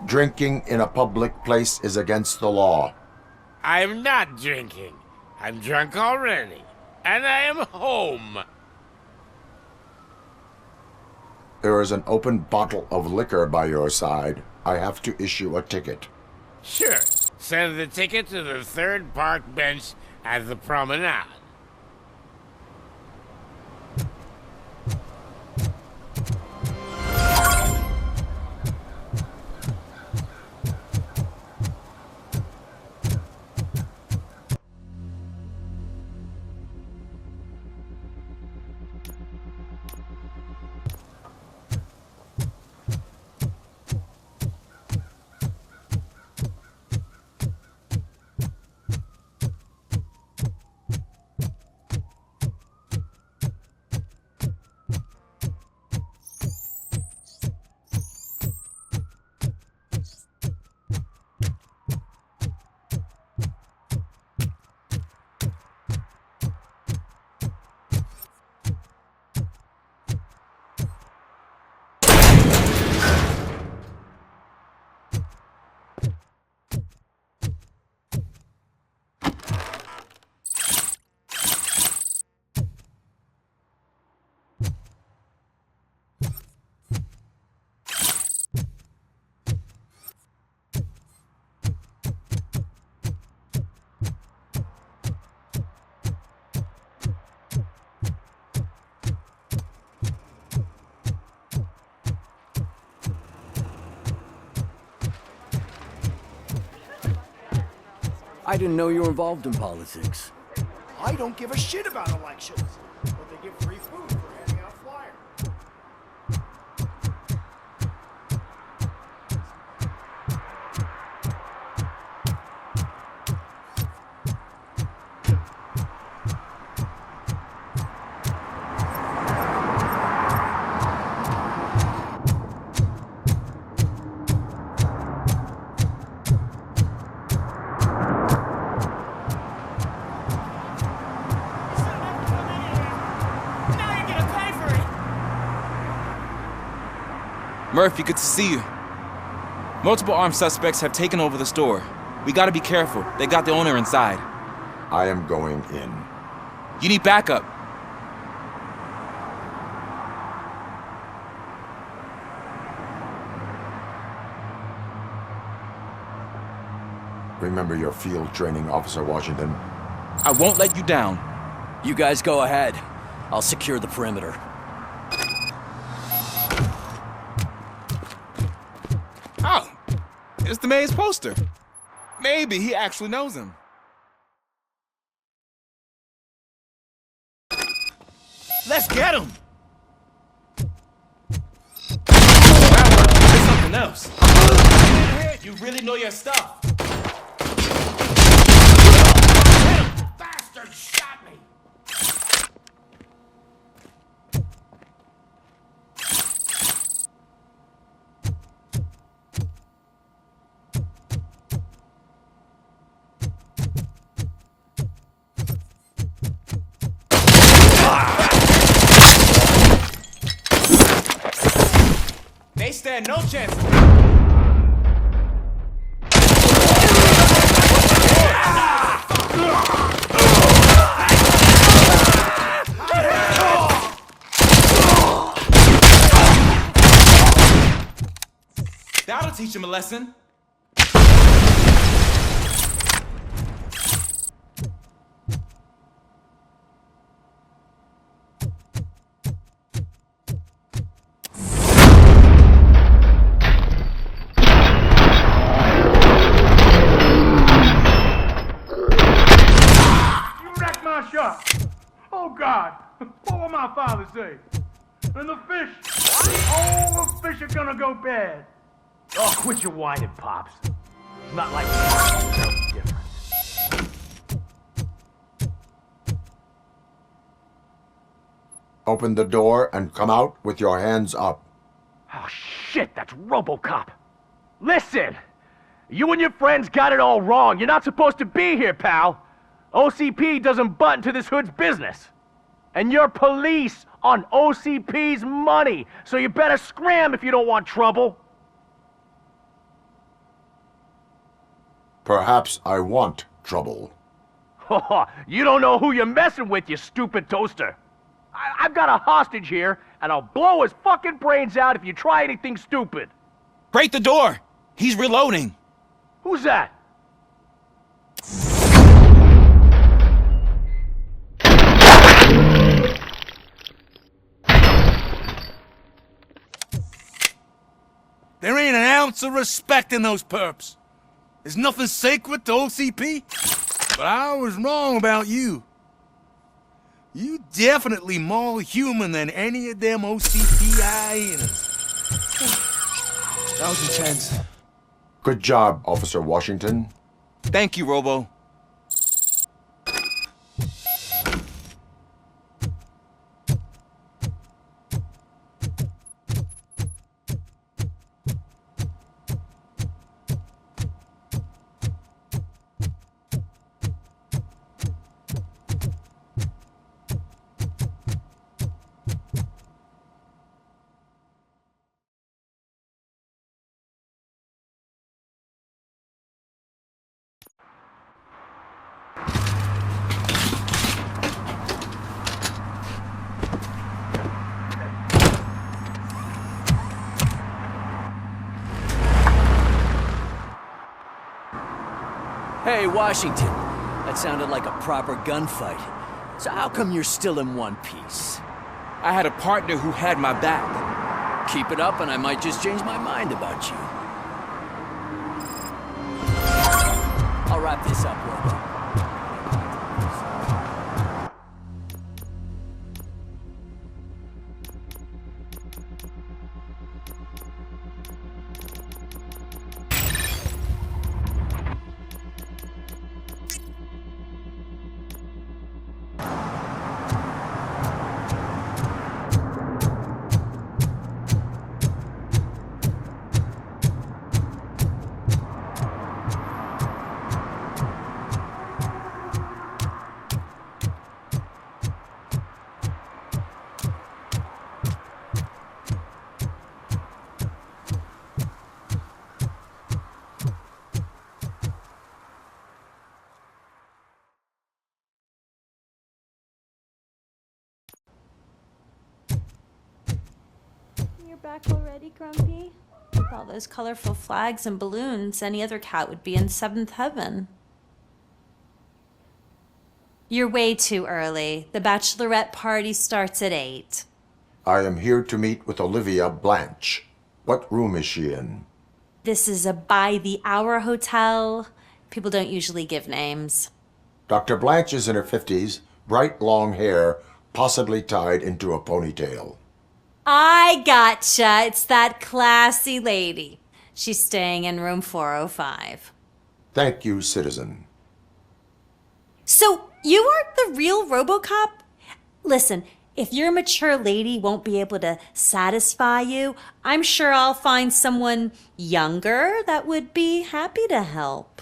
Drinking in a public place is against the law. I'm not drinking. I'm drunk already. And I am home. There is an open bottle of liquor by your side. I have to issue a ticket. Sure. Send the ticket to the third park bench at the promenade. I didn't know you were involved in politics. I don't give a shit about elections, but they give free food for handing out flyers. Murphy, good to see you. Multiple armed suspects have taken over the store. We gotta be careful. They got the owner inside. I am going in. You need backup. Remember your field training, Officer Washington. I won't let you down. You guys go ahead. I'll secure the perimeter. Oh, it's the mayor's poster. Maybe he actually knows him. Let's get him! There's something else. You really know your stuff. Bastard shot me! They stand no chance. That'll teach him a lesson. Oh, God! What will my father say? And the fish? Oh, the fish are gonna go bad. Oh, quit your whining, Pops. It's not like no difference. Open the door and come out with your hands up. Oh, shit, that's Robocop. Listen! You and your friends got it all wrong. You're not supposed to be here, pal. OCP doesn't butt into this hood's business. And you're police on OCP's money, so you better scram if you don't want trouble. Perhaps I want trouble. You don't know who you're messing with, you stupid toaster. I've got a hostage here, and I'll blow his fucking brains out if you try anything stupid. Break the door! He's reloading! Who's that? There ain't an ounce of respect in those perps. There's nothing sacred to OCP. But I was wrong about you. You definitely more human than any of them OCP hyenas. That was intense. Good job, Officer Washington. Thank you, Robo. Hey, Washington. That sounded like a proper gunfight. So how come you're still in one piece? I had a partner who had my back. Keep it up and I might just change my mind about you. I'll wrap this up, Robo. You're back already, Grumpy? With all those colorful flags and balloons, any other cat would be in seventh heaven. You're way too early. The bachelorette party starts at 8. I am here to meet with Olivia Blanche. What room is she in? This is a by-the-hour hotel. People don't usually give names. Dr. Blanche is in her 50s, bright long hair, possibly tied into a ponytail. I gotcha. It's that classy lady. She's staying in room 405. Thank you, citizen. So, you aren't the real Robocop? Listen, if your mature lady won't be able to satisfy you, I'm sure I'll find someone younger that would be happy to help.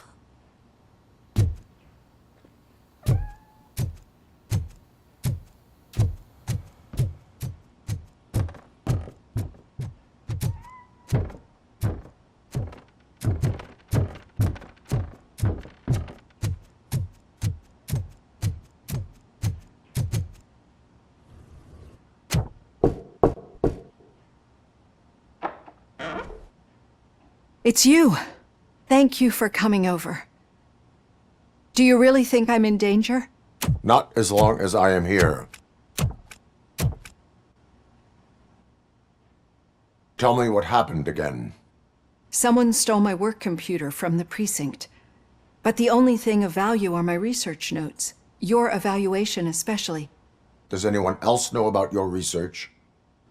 It's you. Thank you for coming over. Do you really think I'm in danger? Not as long as I am here. Tell me what happened again. Someone stole my work computer from the precinct. But the only thing of value are my research notes. Your evaluation especially. Does anyone else know about your research?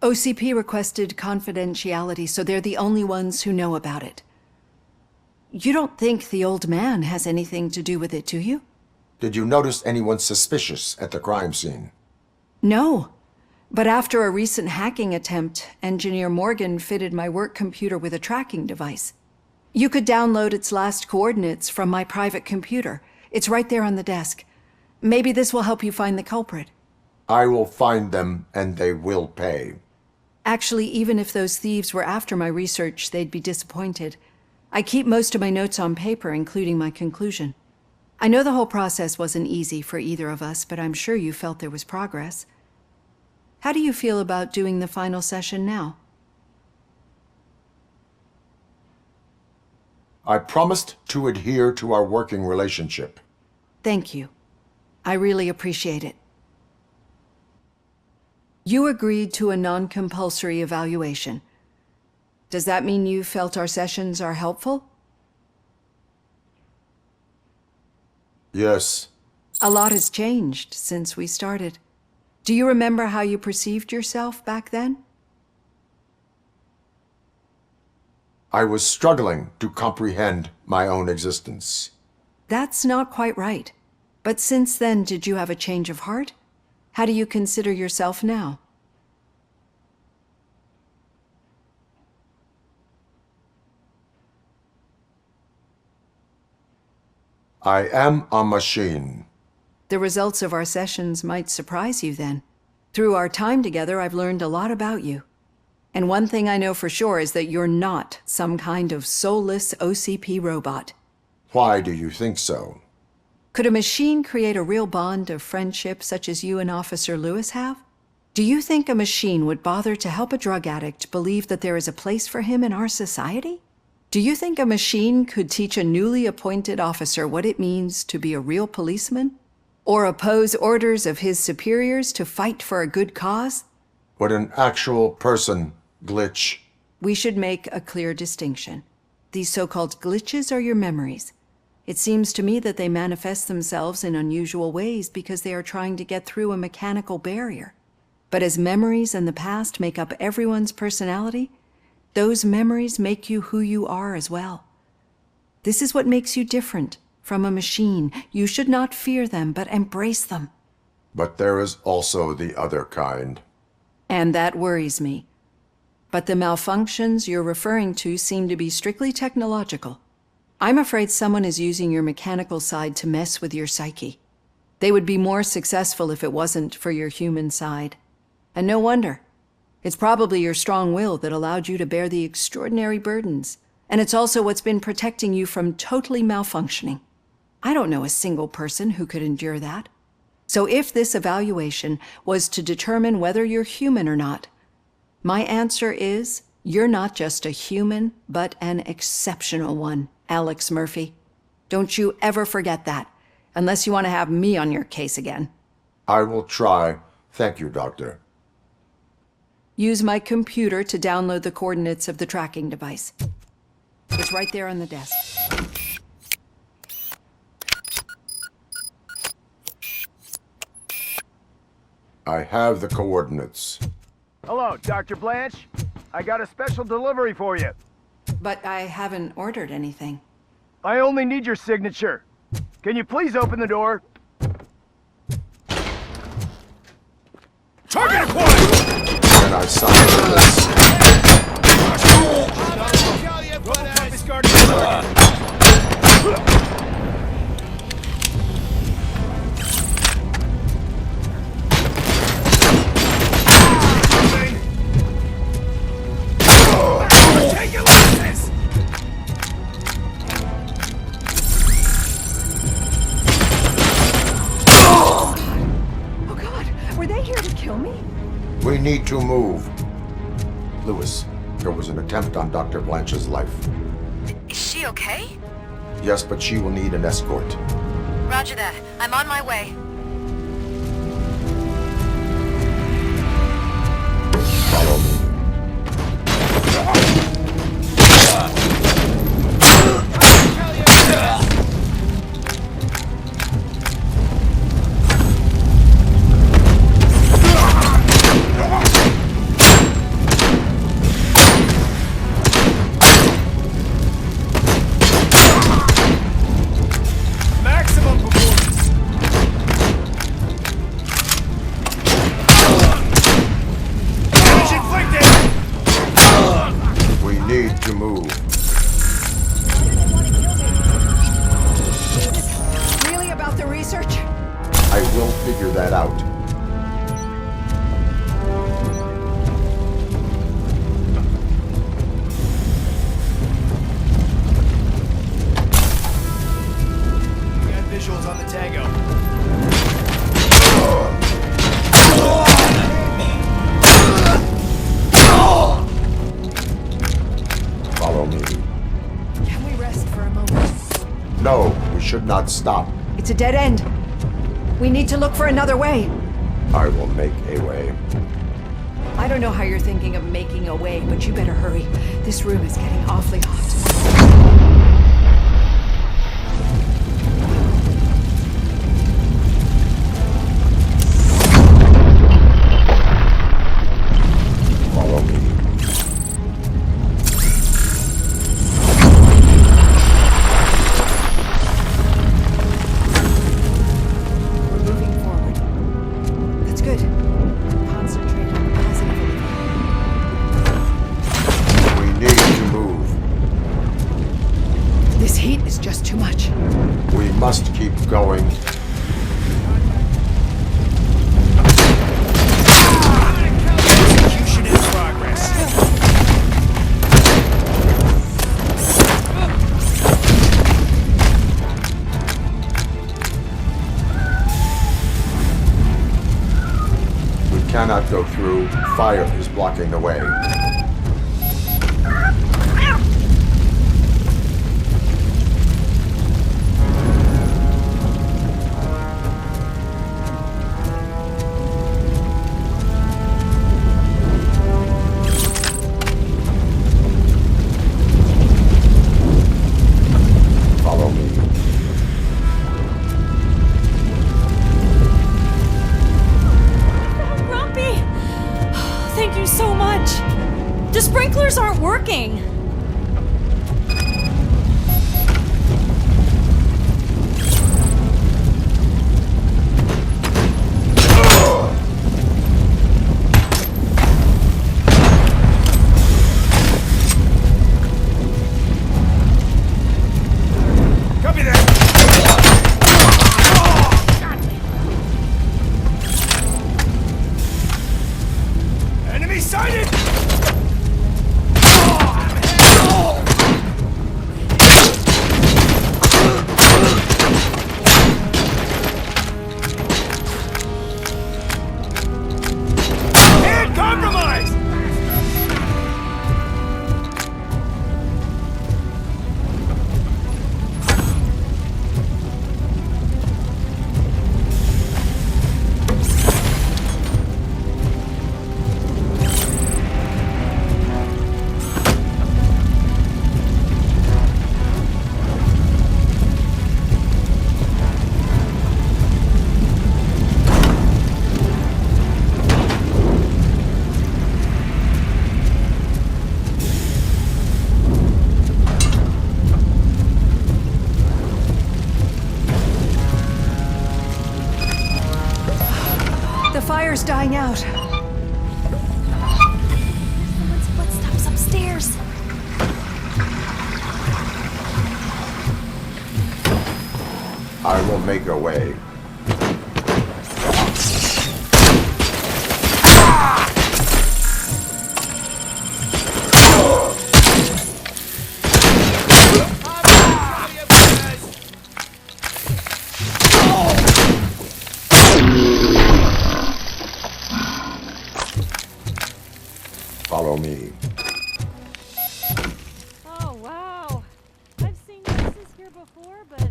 OCP requested confidentiality, so they're the only ones who know about it. You don't think the old man has anything to do with it, do you? Did you notice anyone suspicious at the crime scene? No. But after a recent hacking attempt, Engineer Morgan fitted my work computer with a tracking device. You could download its last coordinates from my private computer. It's right there on the desk. Maybe this will help you find the culprit. I will find them, and they will pay. Actually, even if those thieves were after my research, they'd be disappointed. I keep most of my notes on paper, including my conclusion. I know the whole process wasn't easy for either of us, but I'm sure you felt there was progress. How do you feel about doing the final session now? I promised to adhere to our working relationship. Thank you. I really appreciate it. You agreed to a non-compulsory evaluation. Does that mean you felt our sessions are helpful? Yes. A lot has changed since we started. Do you remember how you perceived yourself back then? I was struggling to comprehend my own existence. That's not quite right. But since then, did you have a change of heart? How do you consider yourself now? I am a machine. The results of our sessions might surprise you then. Through our time together, I've learned a lot about you. And one thing I know for sure is that you're not some kind of soulless OCP robot. Why do you think so? Could a machine create a real bond of friendship such as you and Officer Lewis have? Do you think a machine would bother to help a drug addict believe that there is a place for him in our society? Do you think a machine could teach a newly appointed officer what it means to be a real policeman? Or oppose orders of his superiors to fight for a good cause? Would an actual person glitch? We should make a clear distinction. These so-called glitches are your memories. It seems to me that they manifest themselves in unusual ways because they are trying to get through a mechanical barrier. But as memories and the past make up everyone's personality, those memories make you who you are as well. This is what makes you different from a machine. You should not fear them, but embrace them. But there is also the other kind. And that worries me. But the malfunctions you're referring to seem to be strictly technological. I'm afraid someone is using your mechanical side to mess with your psyche. They would be more successful if it wasn't for your human side. And no wonder. It's probably your strong will that allowed you to bear the extraordinary burdens. And it's also what's been protecting you from totally malfunctioning. I don't know a single person who could endure that. So if this evaluation was to determine whether you're human or not, my answer is, you're not just a human, but an exceptional one, Alex Murphy. Don't you ever forget that, unless you want to have me on your case again. I will try. Thank you, Doctor. Use my computer to download the coordinates of the tracking device. It's right there on the desk. I have the coordinates. Hello, Dr. Blanche. I got a special delivery for you. But I haven't ordered anything. I only need your signature. Can you please open the door? Target acquired! Can I sign for this? Robocop is guarding the target. Take it like this! Oh God, were they here to kill me? We need to move. Lewis, there was an attempt on Dr. Blanche's life. Is she okay? Yes, but she will need an escort. Roger that. I'm on my way. Follow me. Maximum performance! Damage inflicted! We need to move. Really about the research? I will figure that out. should not stop. It's a dead end. We need to look for another way. I will make a way. I don't know how you're thinking of making a way, but you better hurry. This room is getting awfully hot. Follow me. We're moving forward. That's good. Concentrate on the positive. We need to move. This heat is just too much. We must keep going. Execution in progress. We cannot go through. Fire is blocking the way. Follow me. Grumpy! Thank you so much. The sprinklers aren't working. Copy that. Enemy sighted. And compromised. The fire's dying out. Someone's footsteps upstairs. I will make a way. Follow me. Oh, wow. I've seen places here before, but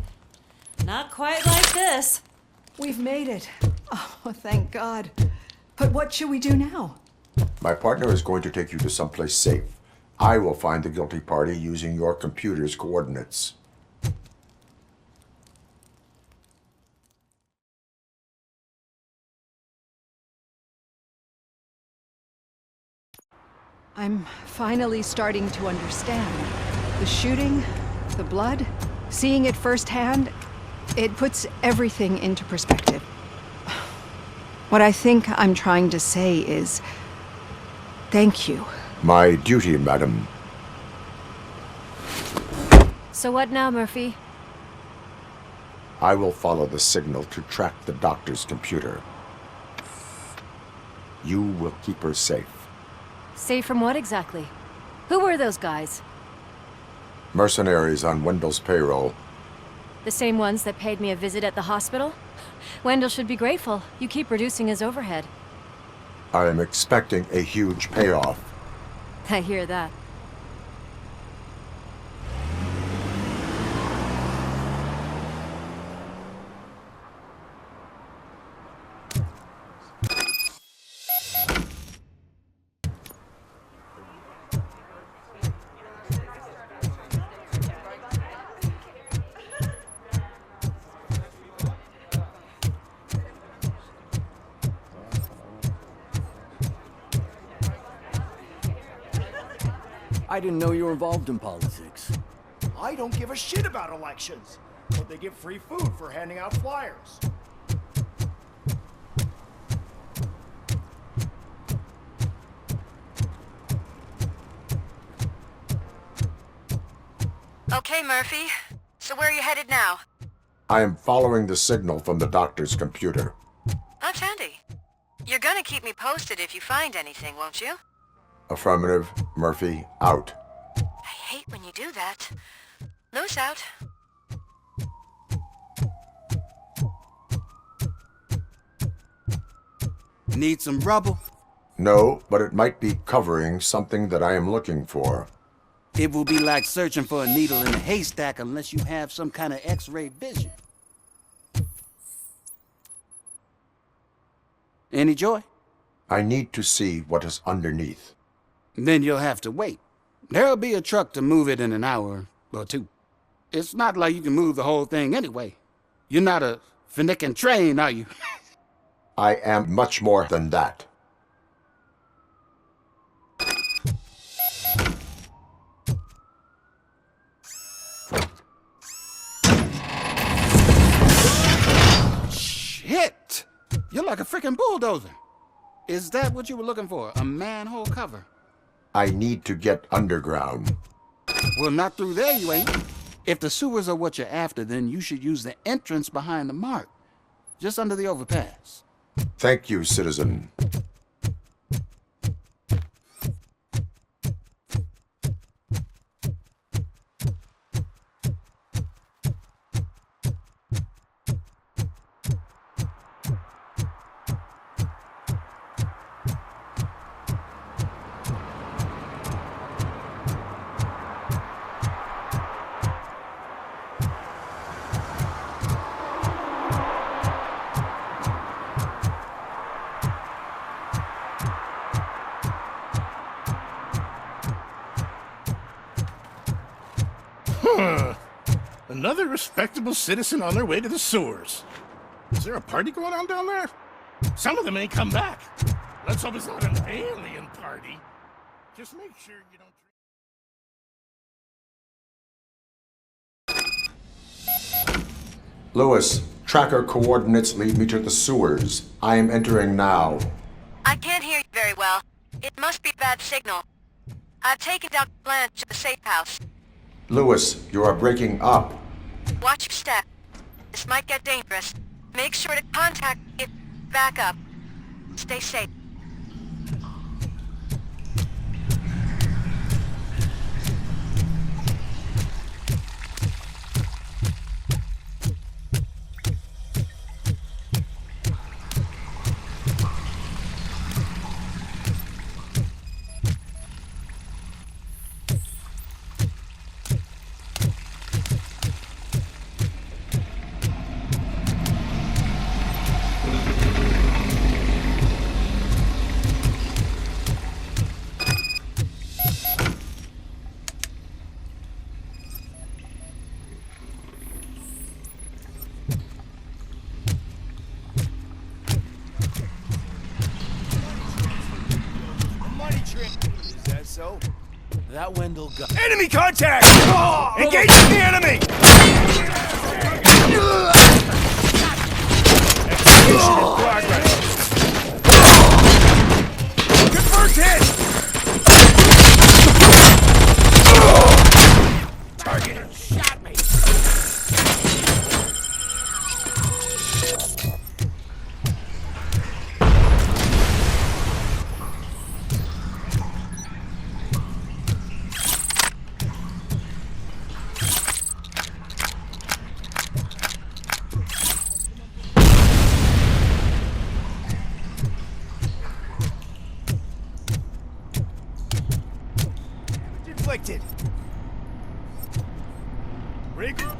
not quite like this. We've made it. Oh, thank God. But what should we do now? My partner is going to take you to someplace safe. I will find the guilty party using your computer's coordinates. I'm finally starting to understand. The shooting, the blood, seeing it firsthand, it puts everything into perspective. What I think I'm trying to say is, thank you. My duty, madam. So what now, Murphy? I will follow the signal to track the doctor's computer. You will keep her safe. Safe from what exactly? Who were those guys? Mercenaries on Wendell's payroll. The same ones that paid me a visit at the hospital? Wendell should be grateful. You keep reducing his overhead. I am expecting a huge payoff. I hear that. I didn't know you were involved in politics. I don't give a shit about elections, but they get free food for handing out flyers. Okay, Murphy. So where are you headed now? I am following the signal from the doctor's computer. That's handy. You're gonna keep me posted if you find anything, won't you? Affirmative. Murphy, out. I hate when you do that. Loose out. Need some rubble? No, but it might be covering something that I am looking for. It will be like searching for a needle in a haystack unless you have some kind of X-ray vision. Any joy? I need to see what is underneath. Then you'll have to wait. There'll be a truck to move it in an hour or two. It's not like you can move the whole thing anyway. You're not a finicking train, are you? I am much more than that. Shit! You're like a freaking bulldozer. Is that what you were looking for? A manhole cover? I need to get underground. Well, not through there, you ain't. If the sewers are what you're after, then you should use the entrance behind the mark. Just under the overpass. Thank you, citizen. Another respectable citizen on their way to the sewers. Is there a party going on down there? Some of them ain't come back. Let's hope it's not an alien party. Just make sure you don't... Lewis, tracker coordinates lead me to the sewers. I am entering now. I can't hear you very well. It must be a bad signal. I've taken Dr. Blanche to the safe house. Lewis, you are breaking up. Watch your step. This might get dangerous. Make sure to contact it. Back up. Stay safe. So, that Wendell got... Enemy contact! Engaging the enemy! Execution in progress. Good first hit! Target shot me! Deflected. Regroup.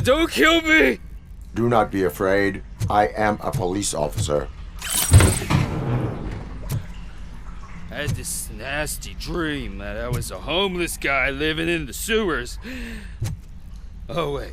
Don't kill me! Do not be afraid. I am a police officer. I had this nasty dream that I was a homeless guy living in the sewers. Oh, wait.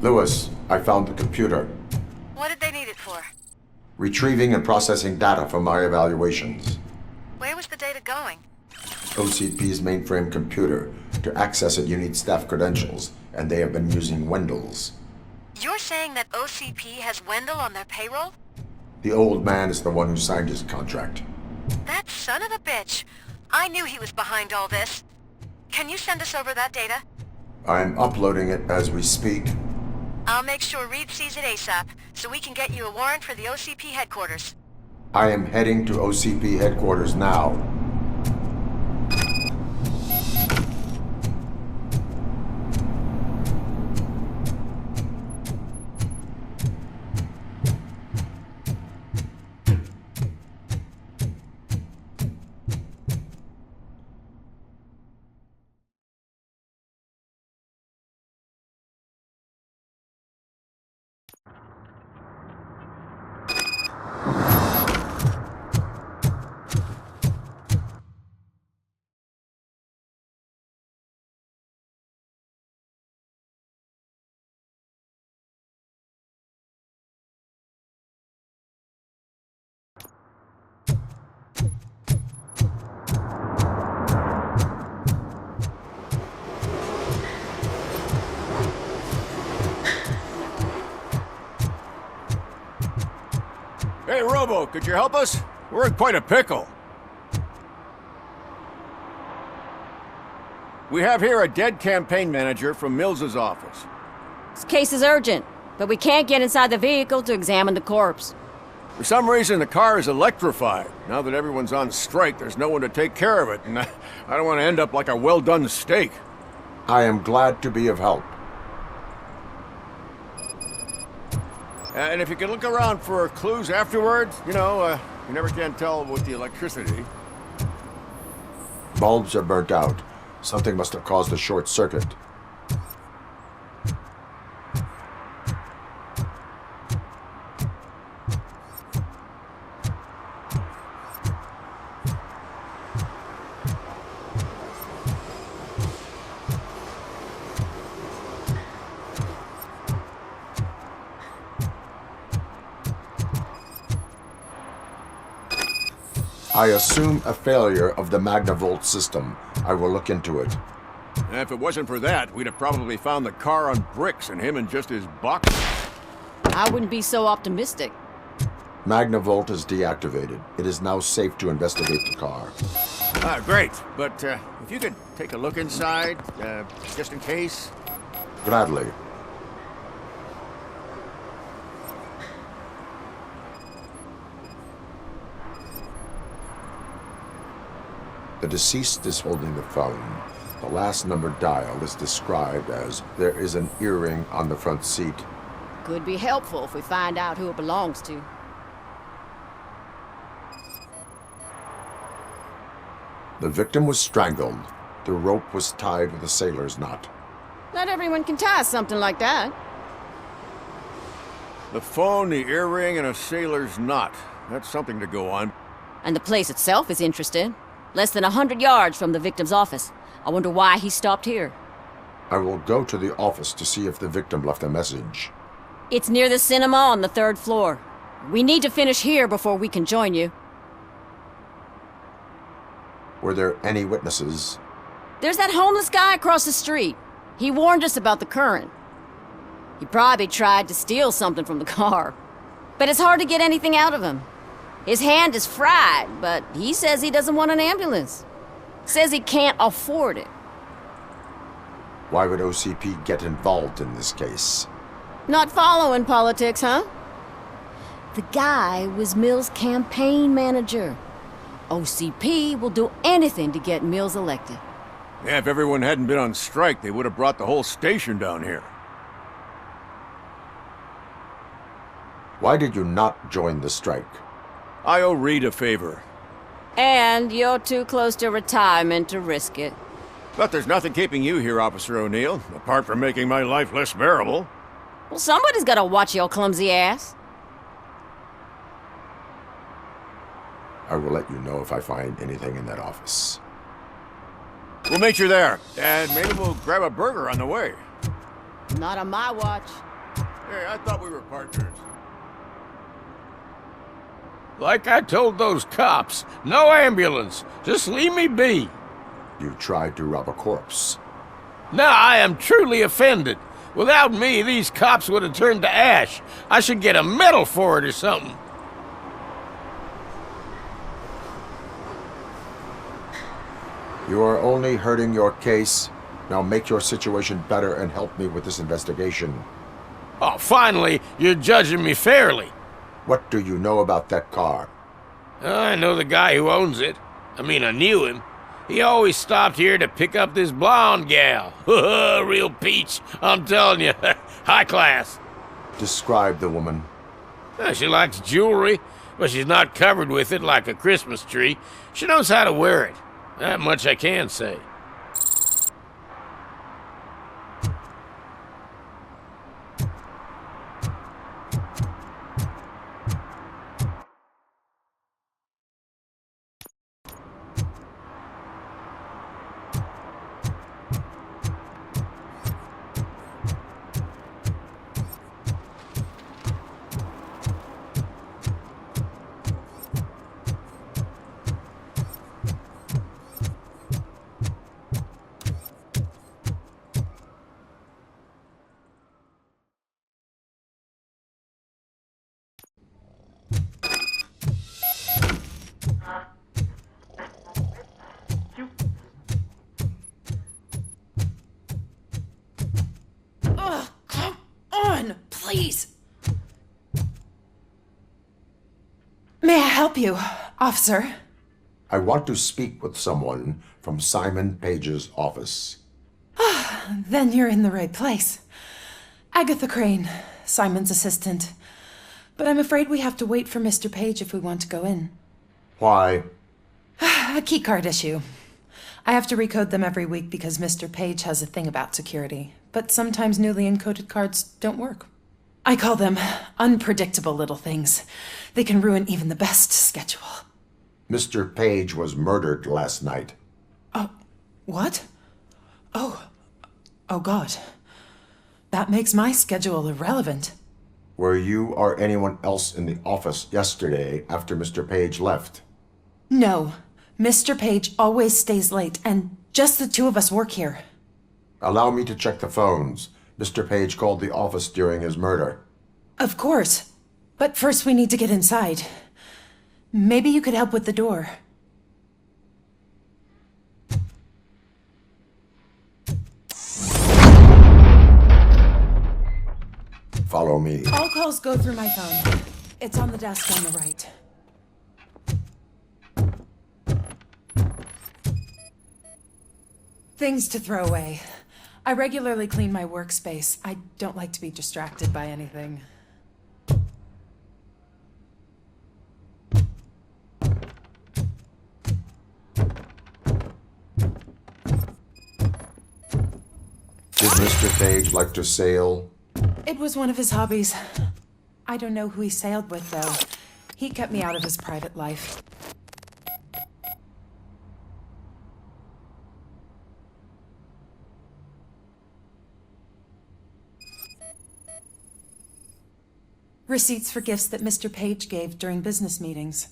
Lewis, I found the computer. What did they need it for? Retrieving and processing data from my evaluations. Where was the data going? OCP's mainframe computer. To access it, you need staff credentials, and they have been using Wendell's. You're saying that OCP has Wendell on their payroll? The old man is the one who signed his contract. That son of a bitch. I knew he was behind all this. Can you send us over that data? I'm uploading it as we speak. I'll make sure Reed sees it ASAP, so we can get you a warrant for the OCP headquarters. I am heading to OCP headquarters now. Hey, Robo, could you help us? We're in quite a pickle. We have here a dead campaign manager from Mills's office. This case is urgent, but we can't get inside the vehicle to examine the corpse. For some reason, the car is electrified. Now that everyone's on strike, there's no one to take care of it, and I don't want to end up like a well-done steak. I am glad to be of help. And if you could look around for clues afterwards, you know, you never can tell with the electricity. Bulbs are burnt out. Something must have caused a short circuit. I assume a failure of the Magnavolt system. I will look into it. And if it wasn't for that, we'd have probably found the car on bricks and him in just his box. I wouldn't be so optimistic. Magnavolt is deactivated. It is now safe to investigate the car. Great. But if you could take a look inside, just in case. Gladly. The deceased is holding the phone. The last number dialed is described as, "There is an earring on the front seat." Could be helpful if we find out who it belongs to. The victim was strangled. The rope was tied with a sailor's knot. Not everyone can tie something like that. The phone, the earring, and a sailor's knot. That's something to go on. And the place itself is interesting. Less than 100 yards from the victim's office. I wonder why he stopped here. I will go to the office to see if the victim left a message. It's near the cinema on the 3rd floor. We need to finish here before we can join you. Were there any witnesses? There's that homeless guy across the street. He warned us about the current. He probably tried to steal something from the car. But it's hard to get anything out of him. His hand is fried, but he says he doesn't want an ambulance. Says he can't afford it. Why would OCP get involved in this case? Not following politics, huh? The guy was Mills' campaign manager. OCP will do anything to get Mills elected. Yeah, if everyone hadn't been on strike, they would have brought the whole station down here. Why did you not join the strike? I owe Reed a favor. And you're too close to retirement to risk it. But there's nothing keeping you here, Officer O'Neill, apart from making my life less bearable. Well, somebody's gotta watch your clumsy ass. I will let you know if I find anything in that office. We'll meet you there, and maybe we'll grab a burger on the way. Not on my watch. Hey, I thought we were partners. Like I told those cops, no ambulance. Just leave me be. You tried to rob a corpse. Now I am truly offended. Without me, these cops would have turned to ash. I should get a medal for it or something. You are only hurting your case. Now make your situation better and help me with this investigation. Oh, finally, you're judging me fairly. What do you know about that car? I know the guy who owns it. I knew him. He always stopped here to pick up this blonde gal. Real peach, I'm telling you. High class. Describe the woman. She likes jewelry, but she's not covered with it like a Christmas tree. She knows how to wear it. That much I can say. Ugh, come on, please. May I help you, officer? I want to speak with someone from Simon Page's office. Then you're in the right place. Agatha Crane, Simon's assistant. But I'm afraid we have to wait for Mr. Page if we want to go in. Why? A keycard issue. I have to recode them every week because Mr. Page has a thing about security. But sometimes newly encoded cards don't work. I call them unpredictable little things. They can ruin even the best schedule. Mr. Page was murdered last night. What? Oh God. That makes my schedule irrelevant. Were you or anyone else in the office yesterday after Mr. Page left? No. Mr. Page always stays late, and just the two of us work here. Allow me to check the phones. Mr. Page called the office during his murder. Of course. But first we need to get inside. Maybe you could help with the door. Follow me. All calls go through my phone. It's on the desk on the right. Things to throw away. I regularly clean my workspace. I don't like to be distracted by anything. Did Mr. Page like to sail? It was one of his hobbies. I don't know who he sailed with, though. He kept me out of his private life. Receipts for gifts that Mr. Page gave during business meetings.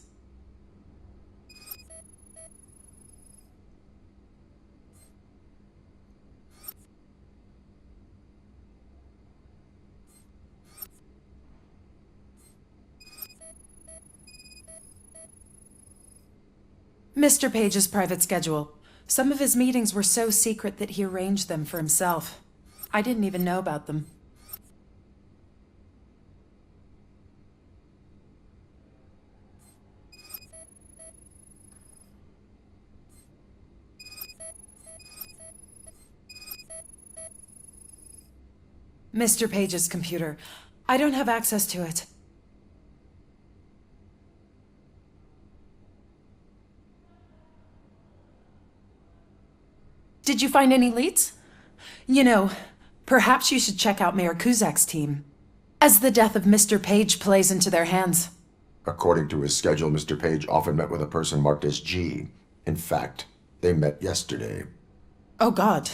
Mr. Page's private schedule. Some of his meetings were so secret that he arranged them for himself. I didn't even know about them. Mr. Page's computer. I don't have access to it. Did you find any leads? You know, perhaps you should check out Mayor Kuzak's team, as the death of Mr. Page plays into their hands. According to his schedule, Mr. Page often met with a person marked as G. In fact, they met yesterday. Oh God.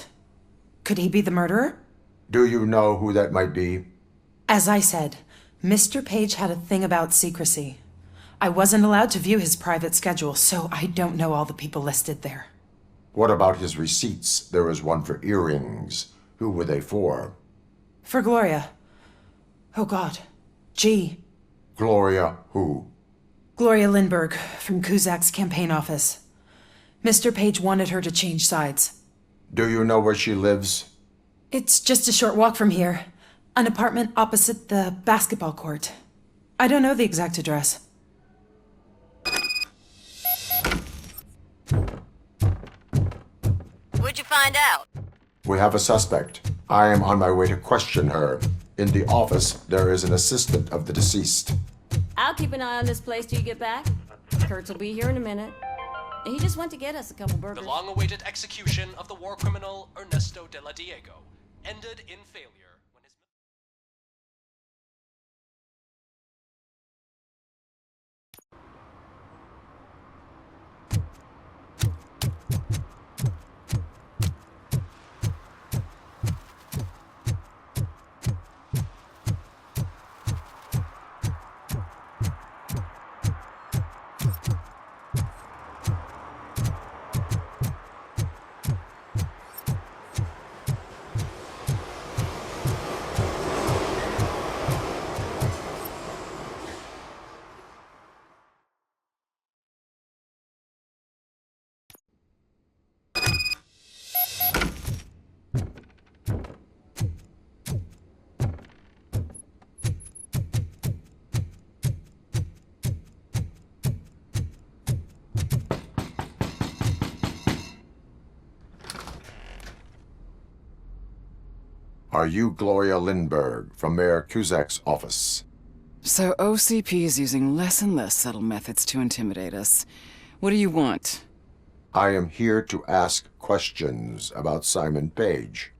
Could he be the murderer? Do you know who that might be? As I said, Mr. Page had a thing about secrecy. I wasn't allowed to view his private schedule, so I don't know all the people listed there. What about his receipts? There was one for earrings. Who were they for? For Gloria. Oh God. G. Gloria who? Gloria Lindbergh from Kuzak's campaign office. Mr. Page wanted her to change sides. Do you know where she lives? It's just a short walk from here. An apartment opposite the basketball court. I don't know the exact address. What'd you find out? We have a suspect. I am on my way to question her. In the office, there is an assistant of the deceased. I'll keep an eye on this place till you get back. Kurtz will be here in a minute. He just went to get us a couple burgers. The long-awaited execution of the war criminal Ernesto de la Diego ended in failure. Are you Gloria Lindbergh from Mayor Kuzak's office? So OCP is using less and less subtle methods to intimidate us. What do you want? I am here to ask questions about Simon Page.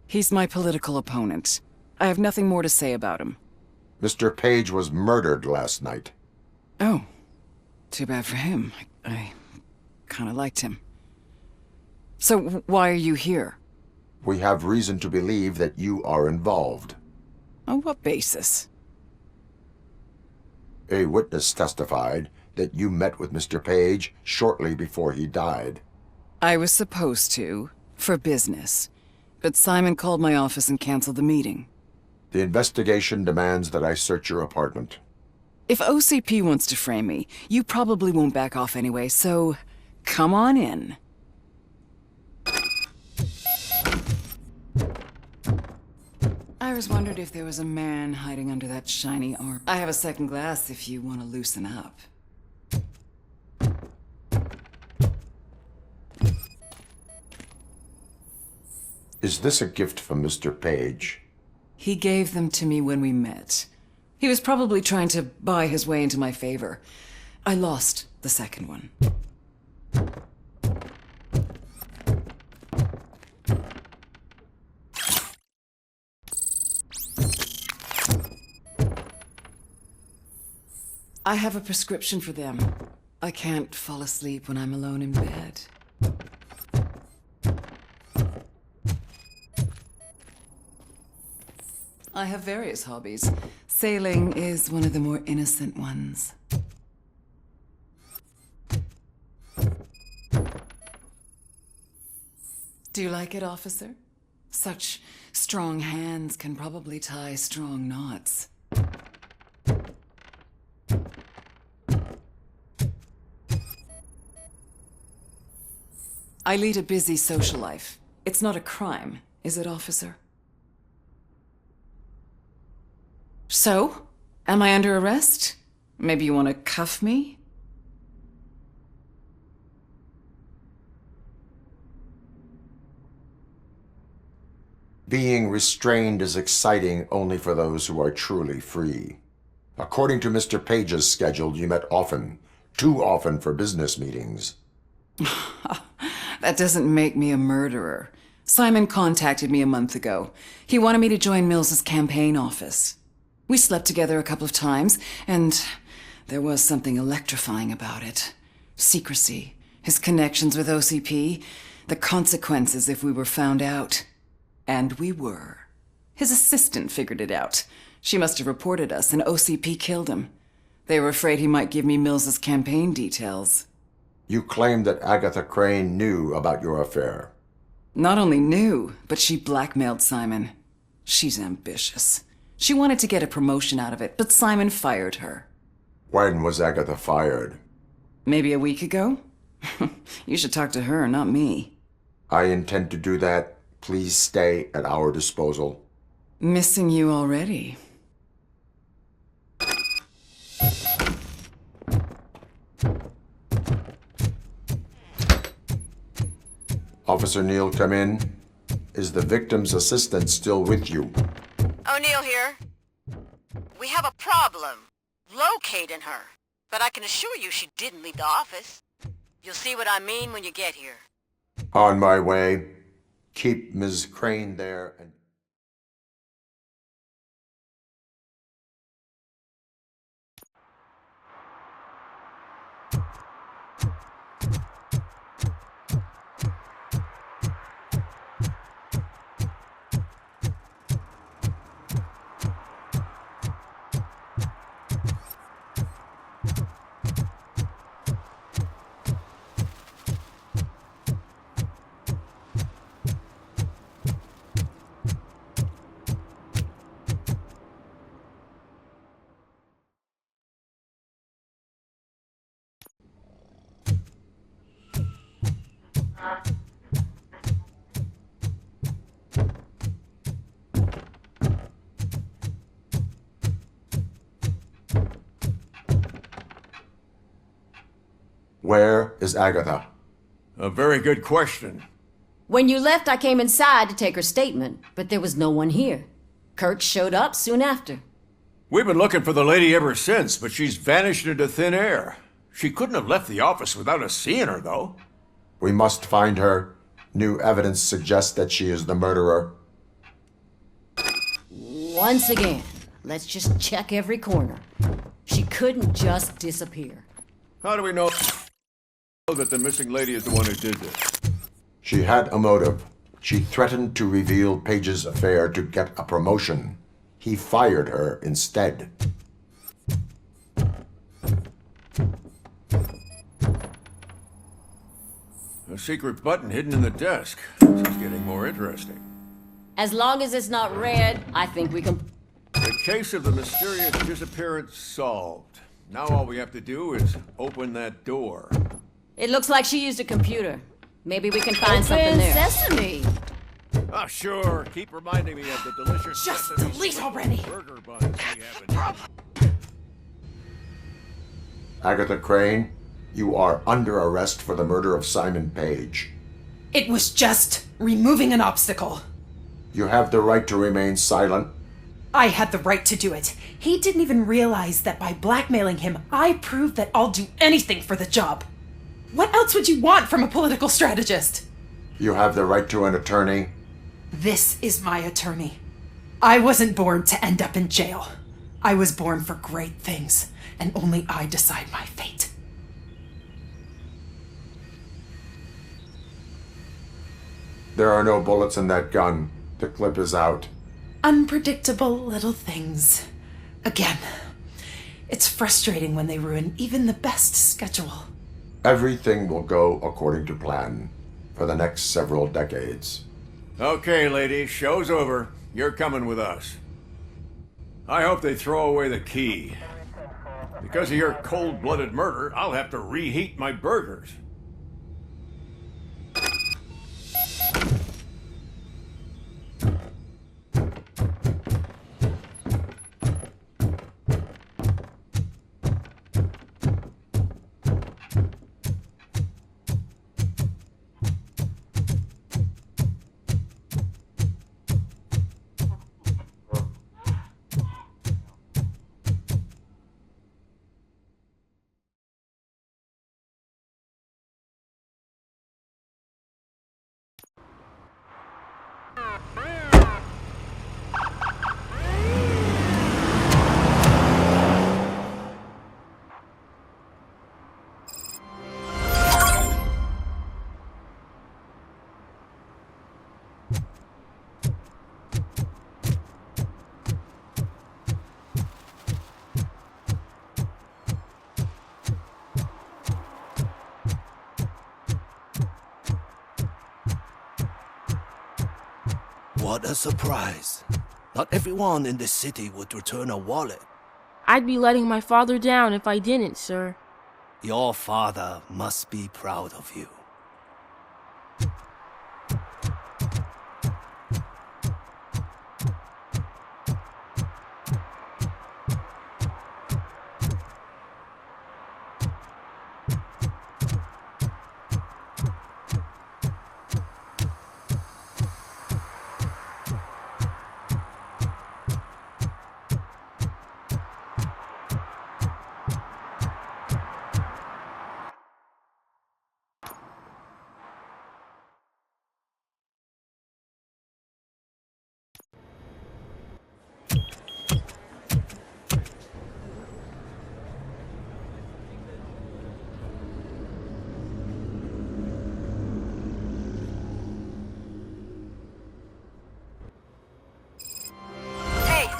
He's my political opponent. I have nothing more to say about him. Mr. Page was murdered last night. Oh, too bad for him. I kind of liked him. So why are you here? We have reason to believe that you are involved. On what basis? A witness testified that you met with Mr. Page shortly before he died. I was supposed to, for business. But Simon called my office and canceled the meeting. The investigation demands that I search your apartment. If OCP wants to frame me, you probably won't back off anyway, so come on in. I always wondered if there was a man hiding under that shiny arm. I have a second glass if you want to loosen up. Is this a gift from Mr. Page? He gave them to me when we met. He was probably trying to buy his way into my favor. I lost the second one. I have a prescription for them. I can't fall asleep when I'm alone in bed. I have various hobbies. Sailing is one of the more innocent ones. Do you like it, officer? Such strong hands can probably tie strong knots. I lead a busy social life. It's not a crime, is it, officer? So, am I under arrest? Maybe you want to cuff me? Being restrained is exciting only for those who are truly free. According to Mr. Page's schedule, you met often. Too often for business meetings. That doesn't make me a murderer. Simon contacted me a month ago. He wanted me to join Mills's campaign office. We slept together a couple of times, and there was something electrifying about it. Secrecy, his connections with OCP, the consequences if we were found out. And we were. His assistant figured it out. She must have reported us, and OCP killed him. They were afraid he might give me Mills's campaign details. You claim that Agatha Crane knew about your affair. Not only knew, but she blackmailed Simon. She's ambitious. She wanted to get a promotion out of it, but Simon fired her. When was Agatha fired? Maybe a week ago? You should talk to her, not me. I intend to do that. Please stay at our disposal. Missing you already. Officer Neal, come in. Is the victim's assistant still with you? O'Neill here. We have a problem locating her, but I can assure you she didn't leave the office. You'll see what I mean when you get here. On my way. Keep Ms. Crane there and... Where is Agatha? A very good question. When you left, I came inside to take her statement, but there was no one here. Kirk showed up soon after. We've been looking for the lady ever since, but she's vanished into thin air. She couldn't have left the office without us seeing her, though. We must find her. New evidence suggests that she is the murderer. Once again, let's just check every corner. She couldn't just disappear. How do we know that the missing lady is the one who did this? She had a motive. She threatened to reveal Page's affair to get a promotion. He fired her instead. A secret button hidden in the desk. This is getting more interesting. As long as it's not red, I think we can... The case of the mysterious disappearance solved. Now all we have to do is open that door. It looks like she used a computer. Maybe we can find something there. Sesame! Ah, sure. Keep reminding me of the delicious Just sesame delete seed already. burger buns we have in Agatha Crane, you are under arrest for the murder of Simon Page. It was just removing an obstacle. You have the right to remain silent. I had the right to do it. He didn't even realize that by blackmailing him, I proved that I'll do anything for the job. What else would you want from a political strategist? You have the right to an attorney. This is my attorney. I wasn't born to end up in jail. I was born for great things, and only I decide my fate. There are no bullets in that gun. The clip is out. Unpredictable little things. Again, it's frustrating when they ruin even the best schedule. Everything will go according to plan for the next several decades. Okay, lady, show's over. You're coming with us. I hope they throw away the key. Because of your cold-blooded murder, I'll have to reheat my burgers. What a surprise. Not everyone in the city would return a wallet. I'd be letting my father down if I didn't, sir. Your father must be proud of you.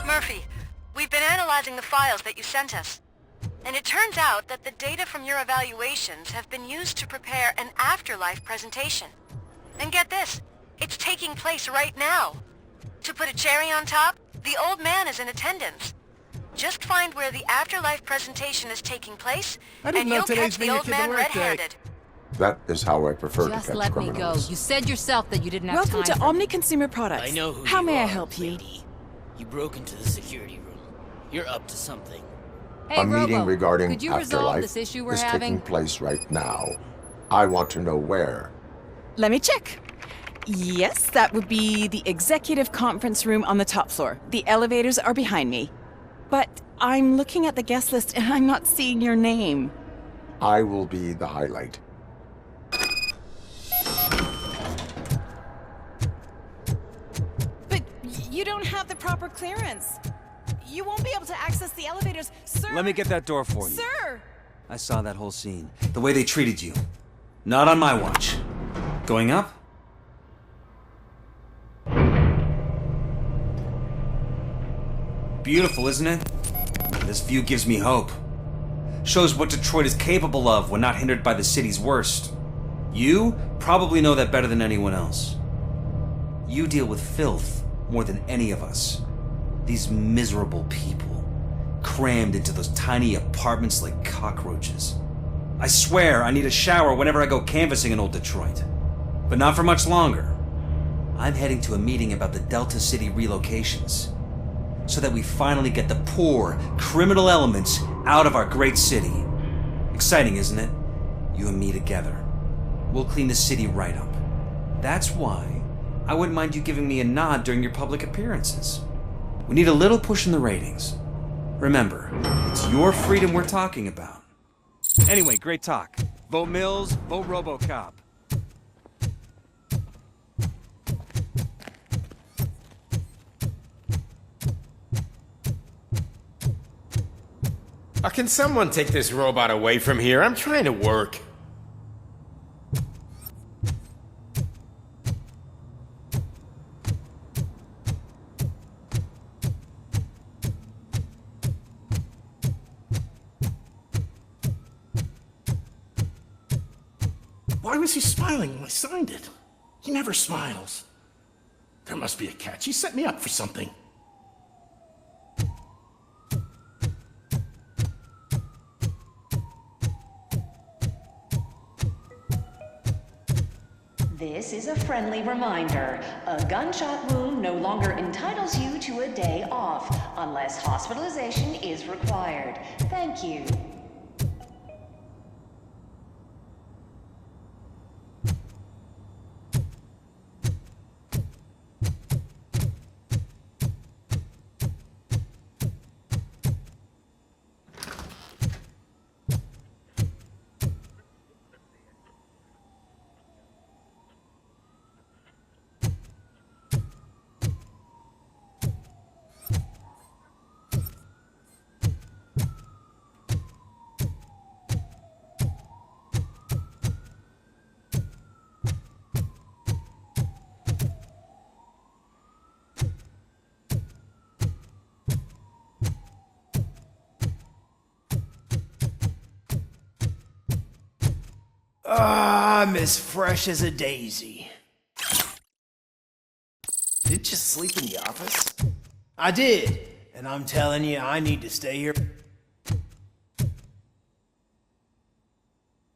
Murphy, we've been analyzing the files that you sent us. And it turns out that the data from your evaluations have been used to prepare an afterlife presentation. And get this, it's taking place right now. To put a cherry on top, the old man is in attendance. Just find where the afterlife presentation is taking place, and you'll catch the old man red-handed. That is how I prefer to Just catch let me criminals. go. You said yourself that you didn't have Welcome time to for Omni Consumer Products. I know who How you may I are, help you? lady. You broke into the security room. You're up to something. Hey, A meeting Robo, regarding could you resolve afterlife this issue we're is having? taking place right now. I want to know where. Let me check. Yes, that would be the executive conference room on the top floor. The elevators are behind me. But I'm looking at the guest list and I'm not seeing your name. I will be the highlight. But you don't have the proper clearance. You won't be able to access the elevators, sir. Let me get that door for you. Sir! I saw that whole scene. The way they treated you. Not on my watch. Going up? Beautiful, isn't it? This view gives me hope. Shows what Detroit is capable of when not hindered by the city's worst. You probably know that better than anyone else. You deal with filth more than any of us. These miserable people, crammed into those tiny apartments like cockroaches. I swear I need a shower whenever I go canvassing in old Detroit. But not for much longer. I'm heading to a meeting about the Delta City relocations, so that we finally get the poor, criminal elements out of our great city. Exciting, isn't it? You and me together. We'll clean the city right up. That's why I wouldn't mind you giving me a nod during your public appearances. We need a little push in the ratings. Remember, it's your freedom we're talking about. Anyway, great talk. Vote Mills, vote Robocop. Can someone take this robot away from here? I'm trying to work. Why was he smiling when I signed it? He never smiles. There must be a catch. He set me up for something. This is a friendly reminder. A gunshot wound no longer entitles you to a day off, unless hospitalization is required. Thank you. I'm as fresh as a daisy. Did you just sleep in the office? I did, and I'm telling you, I need to stay here